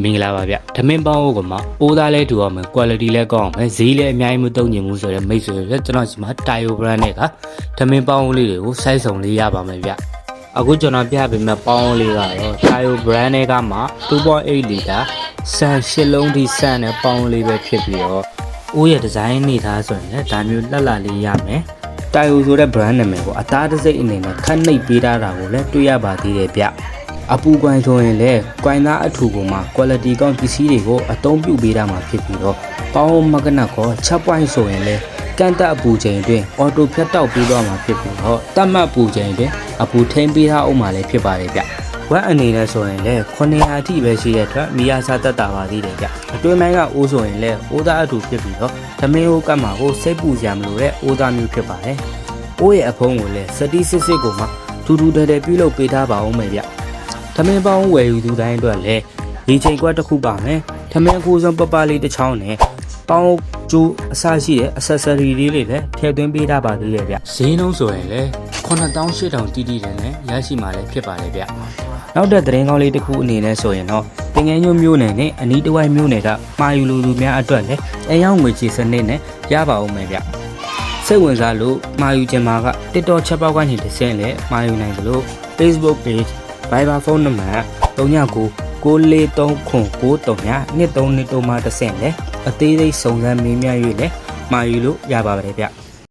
မင်္ဂလာပါဗျဓမင်းပေါင်းဦးကမှာအိုးသားလဲထူအောင်မယ် quality လဲကောင်းအောင်မယ်ဈေးလဲအများကြီးမတုံ့ညင်ဘူးဆိုတော့မိတ်ဆွေတွေကျွန်တော်ဒီမှာ Tayo brand နဲ့ကဓမင်းပေါင်းဦးလေးတွေကို size စုံလေးရပါမယ်ဗျအခုကျွန်တော်ပြပေးမယ့်ပေါင်းဦးလေးကတော့ Tayo brand နဲ့ကမှာ 2.8 liter ဆန်ရှစ်လုံးထိဆန်တဲ့ပေါင်းဦးလေးပဲဖြစ်ပြီးတော့အိုးရဲ့ဒီဇိုင်းနေသားဆိုရင်လည်းဒါမျိုးလှလှလေးရမယ်Tayo ဆိုတဲ့ brand နာမည်ကိုအသားတစ်စိတ်အနေနဲ့ခန့်နှိပ်ပေးထားတာကိုလည်းတွေ့ရပါသေးတယ်ဗျအပူကွိုင်ဆိုရင်လည်းကွိုင်သားအထူပေါ်မှာ quality ကောင်းပစ္စည်းတွေကိုအသုံးပြုပေးတာမှာဖြစ်ပြီးတော့ပေါင်းမကနက်ကော6 point ဆိုရင်လည်းကန့်တက်အပူချိန်အတွင်းအော်တိုဖြတ်တောက်ပေးသွားမှာဖြစ်ပြီးတော့တတ်မှတ်ပူချိန်အတွင်းအပူထိန်းပေးထားအောင်မှာလည်းဖြစ်ပါတယ်ဗျဝက်အနေနဲ့ဆိုရင်လည်း900အထိပဲရှိတဲ့အတွက်မီယာစာတက်တာပါသေးတယ်ဗျအတွင်းပိုင်းကအိုးဆိုရင်လည်းအိုးသားအထူဖြစ်ပြီးတော့သမင်းအိုးကတ်မှာကိုစိတ်ပူစရာမလိုတဲ့အိုးသားမျိုးဖြစ်ပါတယ်အိုးရဲ့အဖုံးကိုလည်းစတိစစ်စစ်ကိုမှထူထူတဲတဲပြုလုပ်ပေးထားပါအောင်မယ်ဗျထမင်းပေါင်းဝယ်ယူသူတိုင်းအတွက်လည်းရေချိန်ကွက်တစ်ခုပါမယ်ထမင်းခိုးစုံပပလေးတစ်ချောင်းနဲ့ပေါင်းကျိုးအစရှိတဲ့ accessory လေးတွေလည်းထည့်သွင်းပေးထားပါသေးရဲ့ဗျဈေးနှုန်းဆိုရင်လည်း9800တီးတီးတယ်နဲ့ရရှိမှာလည်းဖြစ်ပါတယ်ဗျနောက်တဲ့သတင်းကောင်းလေးတစ်ခုအနေနဲ့ဆိုရင်တော့ပင်ငယ်ညို့မျိုးနယ်နဲ့အနီးတစ်ဝိုက်မျိုးနယ်ကမှာယူလူများအတွက်လည်းအယောင်ငွေချေစနစ်နဲ့ရပါအောင်မယ်ဗျစိတ်ဝင်စားလို့မှာယူချင်မှာက TikTok ချက်ပေါက်ကနေတစ်ဆင့်လည်းမှာယူနိုင်သလို Facebook page Viber ဖုန်းနံပါတ်399443932323မှာတစ်ဆင့်လဲအသေးစိတ်စုံစမ်းမေးမြန်း၍လဲမှာယူလို့ရပါပါတယ်ဗျ